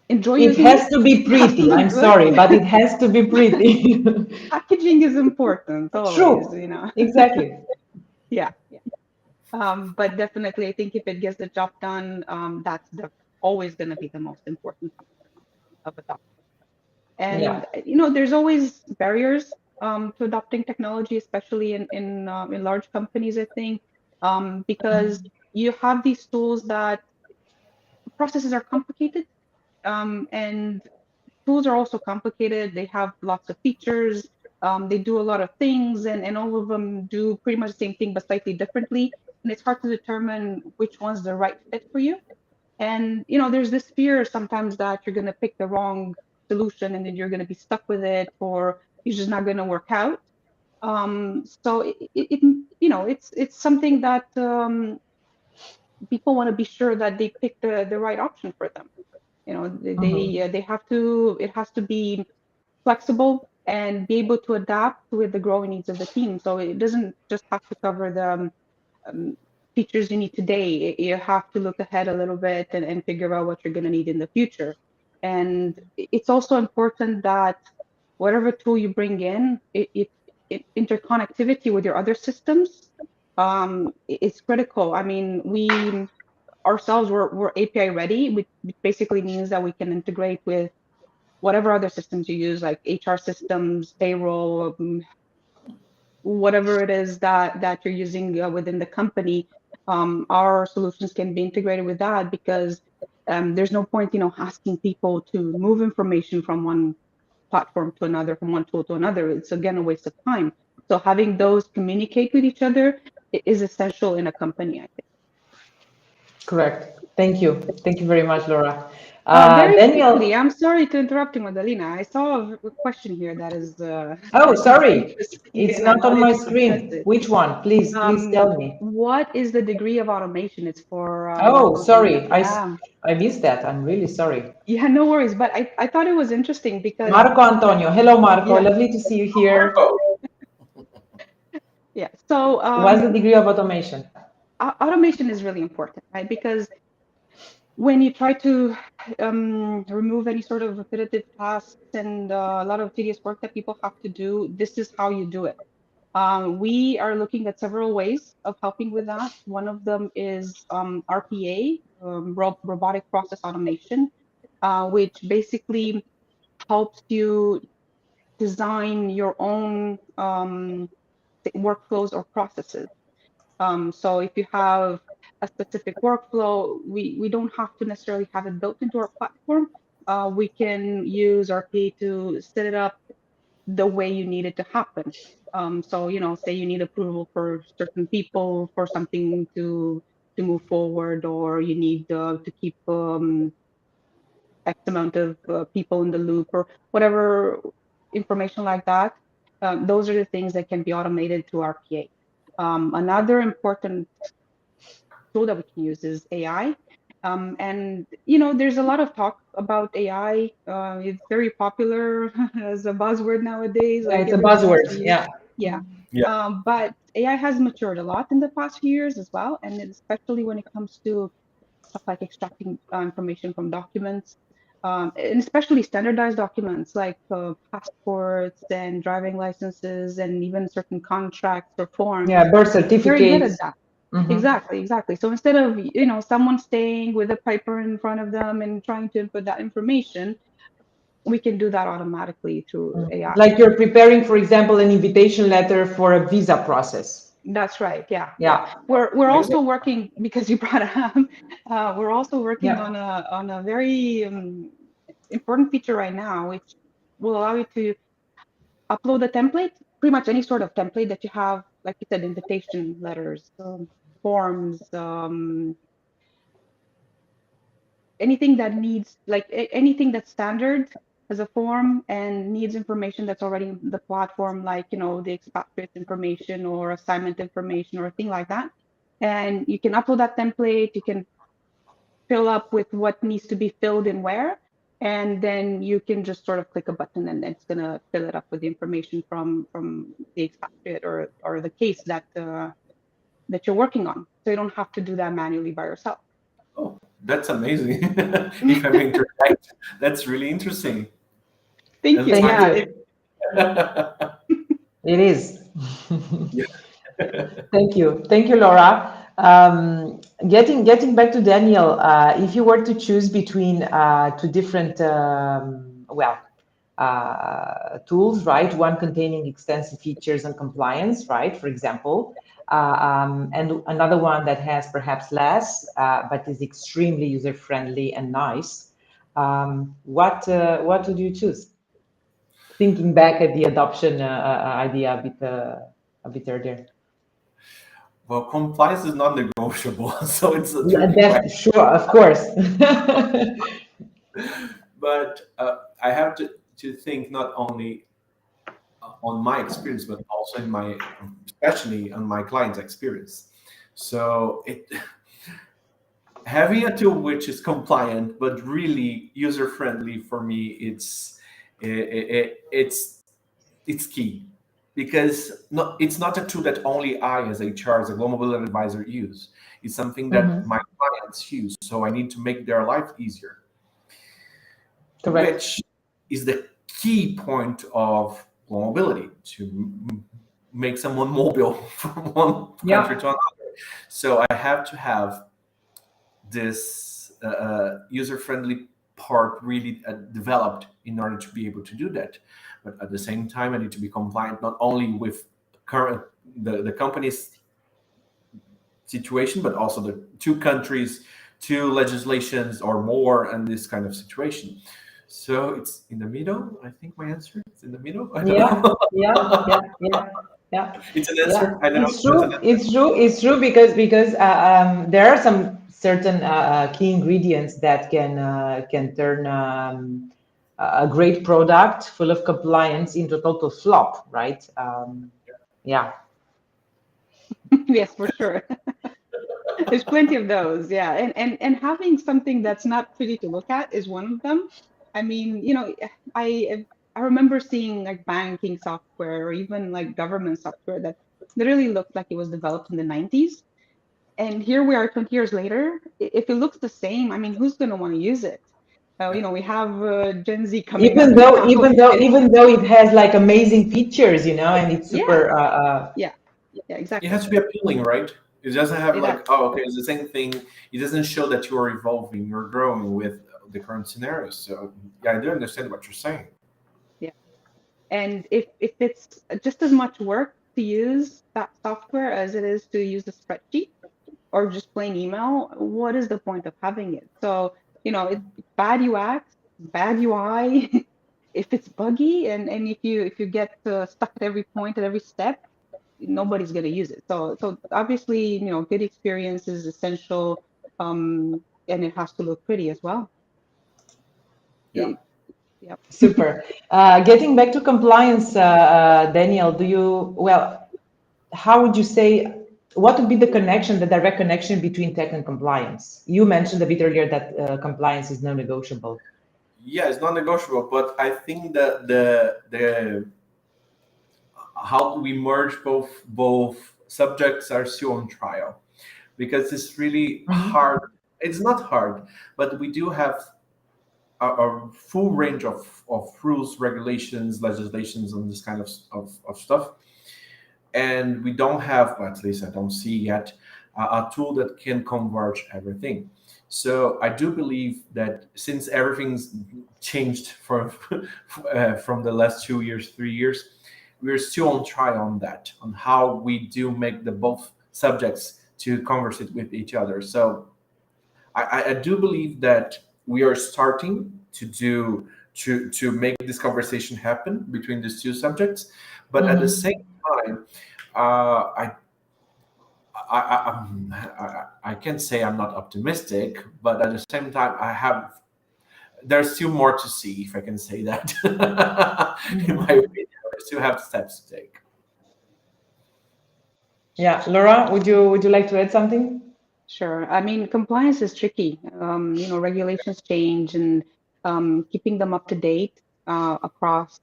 enjoy It using it. has to be It has to pretty. look I'm good. sorry, but it has to be pretty. Packaging is important always, True. Exactly. Yeah. But definitely, I think if it gets the job done, that's always going to be the most important of adopting. Yeah. And there's always barriers to adopting technology, especially in large companies, I think, because you have these tools that processes are complicated, and tools are also complicated. They have lots of features. They do a lot of things, and all of them do pretty much the same thing, but slightly differently. And it's hard to determine which one's the right fit for you. And there's this fear sometimes that you're going to pick the wrong solution, and then you're going to be stuck with it, or it's just not going to work out. So it's something that people want to be sure that they pick the right option for them. They have to. It has to be flexible and be able to adapt with the growing needs of the team. So it doesn't just have to cover the um, features you need today. You have to look ahead a little bit and figure out what you're going to need in the future. And it's also important that whatever tool you bring in, it interconnectivity with your other systems is critical. I mean, we ourselves we're API ready, which basically means that we can integrate with whatever other systems you use, like HR systems, payroll, whatever it is that you're using within the company. Our solutions can be integrated with that because there's no point, asking people to move information from one platform to another, from one tool to another. It's again a waste of time. So having those communicate with each other is essential in a company, I think. Correct. Thank you. Thank you very much, Laura. Very quickly, Daniel. I'm sorry to interrupt you, Madalina. I saw a question here that is Oh, that is sorry. interesting, It's and I not on wanted my to address screen. it. Which one? Please tell me. What is the degree of automation? It's for Oh, sorry. yeah, I missed that. I'm really sorry. yeah, no worries. But I thought it was interesting because Marco Antonio. Hello, Marco. yeah, Lovely to see you here. Marco. yeah. So What's the degree of automation? automation is really important, right? Because when you try to remove any sort of repetitive tasks and a lot of tedious work that people have to do, this is how you do it. We are looking at several ways of helping with that. One of them is RPA, robotic process automation, which basically helps you design your own workflows or processes. So if you have a specific workflow, we don't have to necessarily have it built into our platform. We can use RPA to set it up the way you need it to happen. So, say you need approval for certain people for something to move forward, or you need to keep X amount of people in the loop, or whatever information like that. Those are the things that can be automated through RPA. Another important tool that we can use is AI. And there's a lot of talk about AI. It's very popular as a buzzword nowadays. Yeah, Like it's a everybody wants to buzzword. use. Yeah. Yeah. Yeah. But AI has matured a lot in the past few years as well, and especially when it comes to stuff like extracting information from documents, and especially standardized documents like passports and driving licenses and even certain contracts or forms. Yeah, birth Very good at certificates. that. Hmm. Exactly, exactly. So instead of, someone staying with a paper in front of them and trying to input that information, we can do that automatically through AI. Like you're preparing, for example, an invitation letter for a visa process. That's right. Yeah, yeah. Yeah. We're Amazing. also working because you brought up. We're also working Yeah. on a very important feature right now, which will allow you to upload a template, pretty much any sort of template that you have, like you said, invitation letters, forms, anything that needs like anything that's standard as a form and needs information that's already in the platform, like the expatriate information or assignment information or a thing like that. And you can upload that template, you can fill up with what needs to be filled in where, and then you can just sort of click a button and it's going to fill it up with the information from the expatriate or the case that you're working on, so you don't have to do that manually by yourself. Oh, that's amazing. If I may interject, that's really interesting. Thank And you. Thank Yeah, you. It is. yeah. Thank you, Laura. Getting back to Daniel, if you were to choose between two different tools, right? One containing extensive features and compliance, right? For example, and another one that has perhaps less, but is extremely user friendly and nice. What would you choose? Thinking back at the adoption idea a bit earlier. Well, compliance is not negotiable, so it's a Yeah, tricky question. that's sure, of course. But I have to think not only on my experience, but also in my, especially on my client's experience. So having a tool which is compliant but really user friendly for me, it's key, because it's not a tool that only I as HR, as a global mobility advisor, use. It's something that Mhm. my clients use, so I need to make their life easier, Correct. which is the key point of mobility, to make someone mobile from one country Yeah. to another. So I have to have this user-friendly part really developed in order to be able to do that. But at the same time, I need to be compliant not only with current the company's situation, but also the two countries, two legislations or more, and this kind of situation. So it's in the middle. I think my answer is in the middle. I don't Yeah. know. Yeah. Yeah. Yeah. Yeah. It's an Yeah. answer. I don't know. It's That's an true. answer. It's true. It's true because there are some certain key ingredients that can turn a great product full of compliance into a total flop, right? Yeah. yes, for sure. There's plenty of those, yeah. And having something that's not pretty to look at is one of them. I mean, I remember seeing like banking software or even like government software that literally looked like it was developed in the 90s. And here we are 20 years later. If it looks the same, I mean, who's going to want to use it? Yeah. We have Gen Z coming up now. Even though it has like amazing features, and it's Yeah, super. yeah, yeah, It exactly. has to be appealing, right? It doesn't have It has. like, oh, okay, it's the same thing. It doesn't show that you are evolving, you're growing with the current scenarios. So yeah, I do understand what you're saying. Yeah. And if it's just as much work to use that software as it is to use a spreadsheet or just plain email, what is the point of having it? So, it's bad UX, bad UI. If it's buggy and if you get stuck at every point at every step, nobody's going to use it. So obviously, good experience is essential, and it has to look pretty as well. Yeah. Yep. Super. Getting back to compliance, Daniel, how would you say, what would be the connection, the direct connection between tech and compliance? You mentioned a bit earlier that compliance is non-negotiable. Yeah, it's non-negotiable, but I think that the how we merge both subjects are still on trial, because it's really Mhm. hard. It's not hard, but we do have a full range of rules, regulations, legislations, and this kind of stuff. And we don't have, or at least I don't see yet, a tool that can converge everything. So I do believe that since everything's changed from the last 2 years, 3 years, we're still on trial on that, on how we do make the both subjects to conversate with each other. So I do believe that we are starting to make this conversation happen between these two subjects, but at the Mhm. same time, uh, I can't say I'm not optimistic, but at the same time, there's still more to see, if I can say that. In my Mhm. opinion, I still have steps to take. Yeah, Laura, would you like to add something? Sure. I mean, compliance is tricky. Regulations change and keeping them up to date across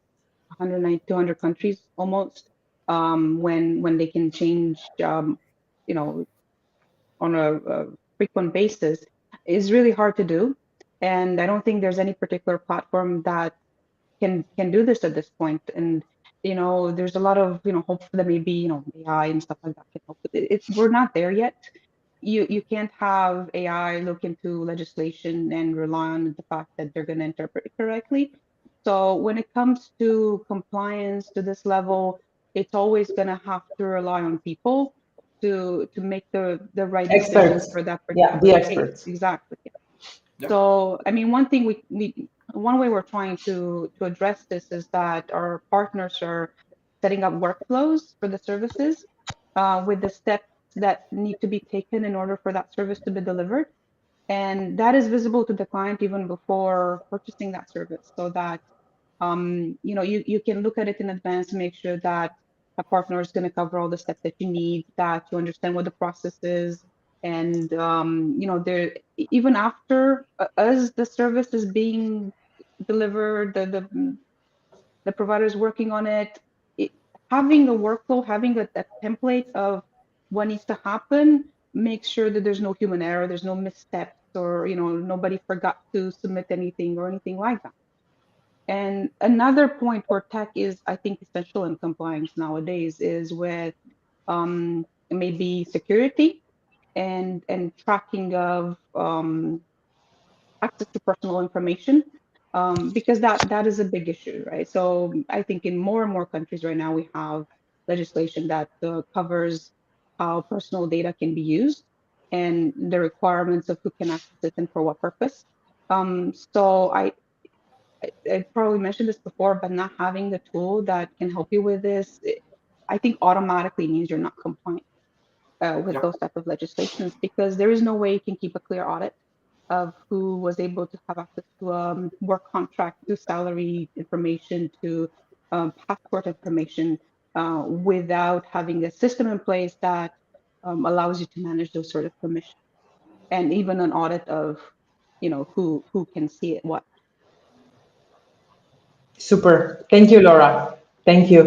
190, 200 countries almost, when they can change, you know, on a frequent basis is really hard to do. And I don't think there's any particular platform that can do this at this point. And there's a lot of hope that maybe AI and stuff like that can help. But we're not there yet. You can't have AI look into legislation and rely on the fact that they're going to interpret it correctly. So when it comes to compliance to this level, it's always going to have to rely on people to make the right decisions Experts. for that Yeah, the particular case. experts. Exactly. Yeah. So, I mean, one thing one way we're trying to address this is that our partners are setting up workflows for the services with the steps that need to be taken in order for that service to be delivered. And that is visible to the client even before purchasing that service, so that you can look at it in advance and make sure that a partner is going to cover all the steps that you need, that you understand what the process is, and there even after as the service is being delivered, the provider is working on it, having a workflow, having a template of what needs to happen, make sure that there's no human error, there's no missteps, or nobody forgot to submit anything or anything like that. And another point where tech is, I think, essential in compliance nowadays is with maybe security and tracking of access to personal information, because that is a big issue, right? So I think in more and more countries right now we have legislation that covers how personal data can be used and the requirements of who can access it and for what purpose. So I probably mentioned this before, but not having the tool that can help you with this, I think automatically means you're not compliant with Yeah. those type of legislations, because there is no way you can keep a clear audit of who was able to have access to work contract, to salary information, to passport information, without having a system in place that allows you to manage those sort of permissions, and even an audit of who can see it what. Super. Thank you, Laura. Thank you.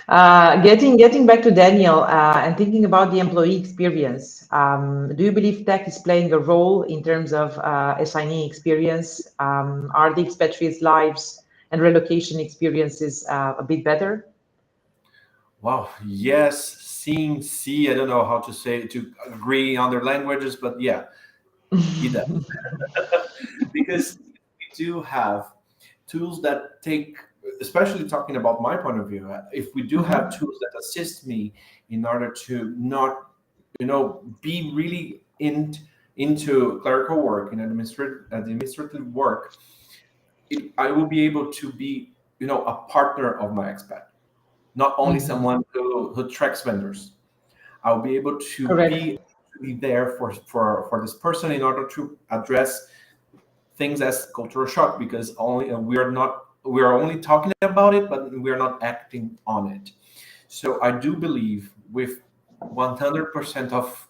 Getting back to Daniel and thinking about the employee experience, do you believe tech is playing a role in terms of assignee experience? Are the expatriates' lives and relocation experiences a bit better? Wow. Yes. Seeing, see. I don't know how to say to agree on their languages, but yeah, it does. Because we do have tools that take, especially talking about my point of view, if we do have Mhm. tools that assist me in order to not, be really into clerical work and administrative work, I will be able to be, a partner of my expat, not only Mhm. someone who tracks vendors. I'll be able to Correct. be there for this person in order to address things as cultural shock, because only we are only talking about it, but we are not acting on it. So I do believe with 100% of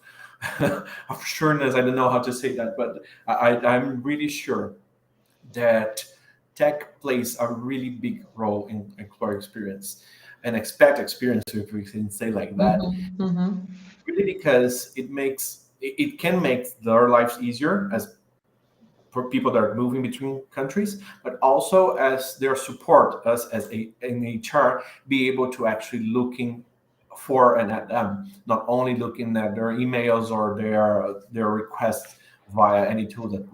of sureness, I don't know how to say that, but I'm really sure that tech plays a really big role in employer experience and expat experience, if we can say like that, Mhm. Mhm. really, because it can make their lives easier as for people that are moving between countries, but also as their support us as an HR be able to actually looking for and at them, not only looking at their emails or their requests via any tool that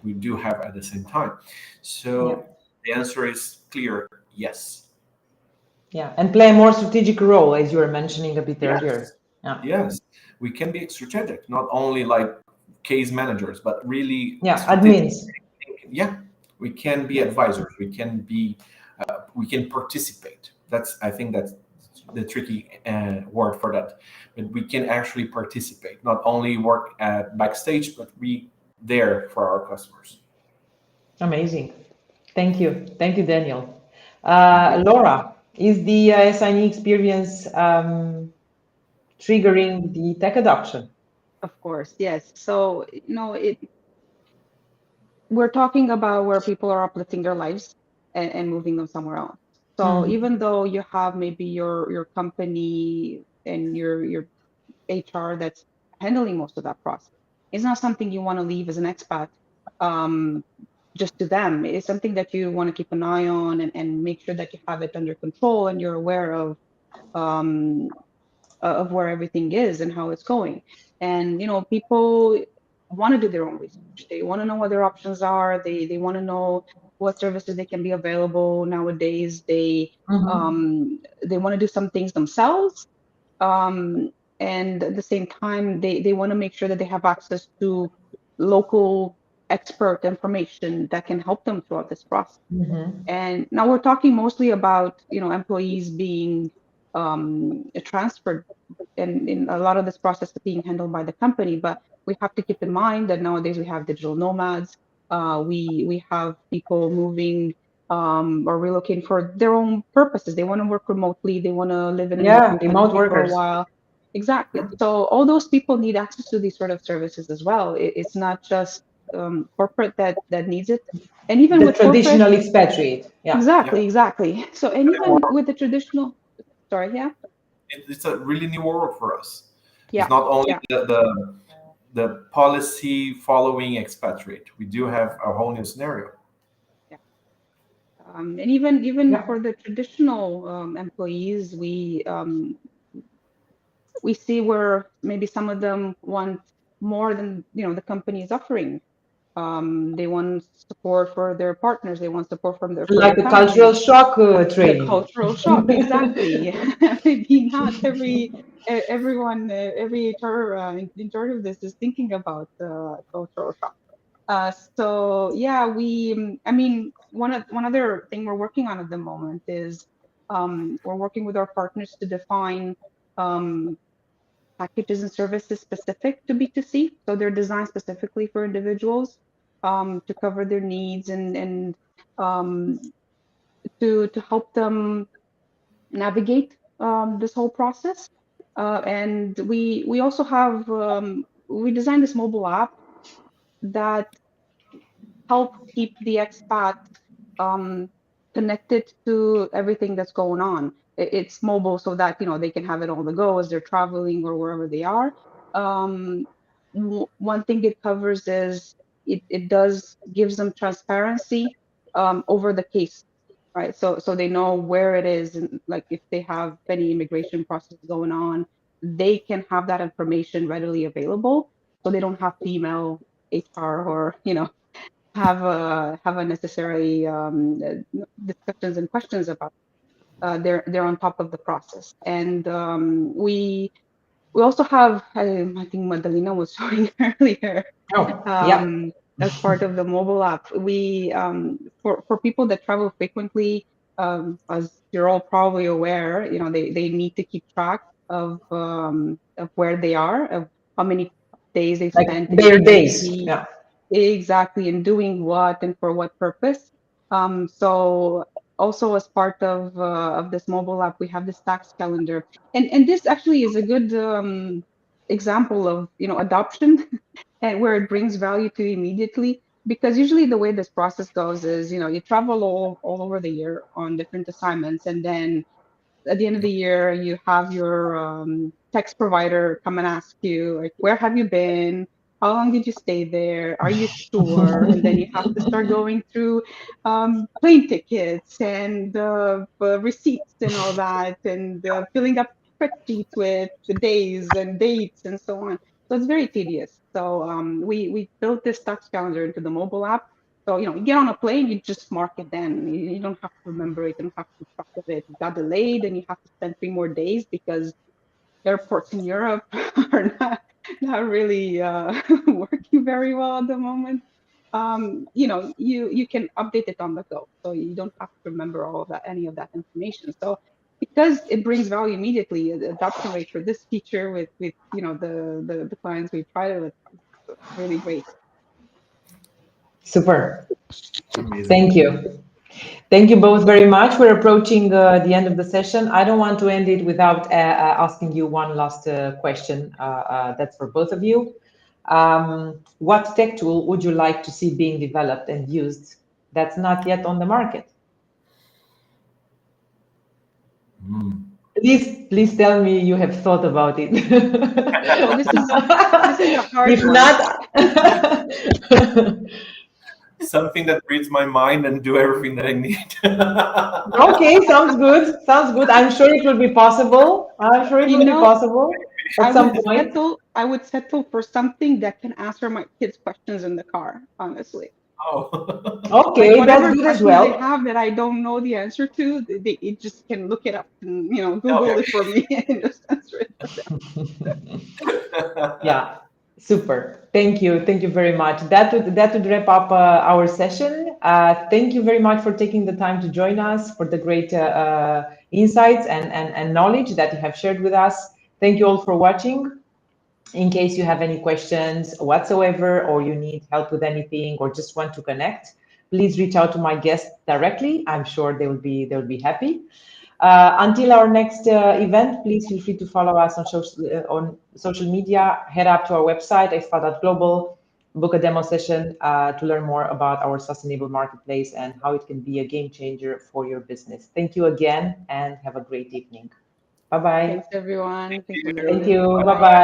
we do have at the same time. Yeah. So the answer is clear, yes. Yeah. And play a more strategic role, as you were mentioning a bit Yes. earlier. Yeah. Yes. We can be strategic, not only like case managers, but really Yeah. strategic. Admins. Yeah, we can be Yeah. advisors, we can participate. I think that's the tricky word for that, but we can actually participate, not only work at backstage, but be there for our customers. Amazing. Thank you. Thank you, Daniel. Thank you. Laura, is the assignee experience triggering the tech adoption? Of course, yes. So, we're talking about where people are uplifting their lives and moving them somewhere else. So Mm. even though you have maybe your company and your HR that's handling most of that process, It's not something you want to leave as an expat just to them. It's something that you want to keep an eye on and make sure that you have it under control and you're aware um, of where everything is and how it's going. And people want to do their own research. They want to know what their options are. They want to know what services they can be available nowadays. They want to do some things themselves. Um, and at the same time, they want to make sure that they have access to local expert information that can help them throughout this process. And now we're talking mostly about employees being transferred, and in a lot of this process is being handled by the company. But we have to keep in mind that nowadays we have digital nomads. We have people moving or relocating for their own purposes. They want to work remotely. They want to live in a Yeah, different remote country for a workers. while. Exactly. So all those people need access to these sort of services as well. It's not just corporate that needs it. And even The with corporate, traditional expatriate. Yeah. Yeah, exactly. So, and even with the traditional, sorry, yeah, it's a really new world for us. It's yeah, not only yeah, the policy following expatriate. We do have a whole new scenario. yeah. And even Yeah. for the traditional employees, we see where maybe some of them want more than the company is offering. They want support for their partners. They want support from their Like a cultural families. shock The training. cultural shock, exactly. Maybe not everyone, every HR in charge of this is thinking about cultural shock. So yeah, I mean, one other thing we're working on at the moment is we're working with our partners to define um, packages and services specific to B2C. So they're designed specifically for individuals to cover their needs and um, to help them navigate this whole process. And we also have we designed this mobile app that help keep the expat um, connected to everything that's going on. It's mobile so that they can have it on the go as they're traveling or wherever they are. Um, One thing it covers is it does gives them transparency over the case, right? So they know where it is, and like if they have any immigration process going on, they can have that information readily available, so they don't have to email HR or have a necessary discussions and questions about. They're on top of the process, and we also have I think Madalina was showing earlier Oh, yeah. um, as part of the mobile app. We for people that travel frequently, as you're all probably aware, they need to keep track of where they are, of how many days they've Like spent in their each days. country. Yeah. Exactly, and doing what and for what purpose. So also as part of this mobile app, we have this tax calendar, and this actually is a good example of adoption and where it brings value to you immediately. Because usually the way this process goes is you travel all over the year on different assignments, and then at the end of the year, you have your text provider come and ask you, like, where have you been? How long did you stay there? Are you sure? And then you have to start going through plane tickets and receipts and all that, and filling up spreadsheets with the days and dates and so on. So it's very tedious. So we built this tax calendar into the mobile app. So, you get on a plane, you just mark it then. You don't have to remember it, you don't have to keep track of it. It got delayed and you have to spend 3 more days because airports in Europe are not really working very well at the moment. You can update it on the go. So you don't have to remember all of that, any of that information. So because it brings value immediately, the adoption rate for this feature with the clients we tried it with is really great. Super. Amazing. Thank you. Thank you both very much. We're approaching the end of the session. I don't want to end it without asking you one last question. That's for both of you. What tech tool would you like to see being developed and used that's not yet on the market? Please tell me you have thought about it. Oh, this is a hard If one. not, Something that reads my mind and do everything that I need. Okay, sounds good. Sounds good. I'm sure it will be possible. I'm sure it You will be know, possible at some point. I would settle for something that can answer my kids' questions in the car, honestly. Oh. Like Okay, that's whatever good as questions they well. have that I don't know the answer to, they it just can look it up and Google it Okay. for me and just answer it for them. Yeah, super. Thank you. Thank you very much. That would wrap up our session. Thank you very much for taking the time to join us, for the great insights and knowledge that you have shared with us. Thank you all for watching. In case you have any questions whatsoever, or you need help with anything, or just want to connect, please reach out to my guest directly. I'm sure they will be happy. Until our next event, please feel free to follow us on social media. Head up to our website, xpath.global, book a demo session to learn more about our sustainable marketplace and how it can be a game changer for your business. Thank you again and have a great evening. Bye bye. Thanks everyone. Thank Thanks for you. Thank joining. you. Bye Bye. bye.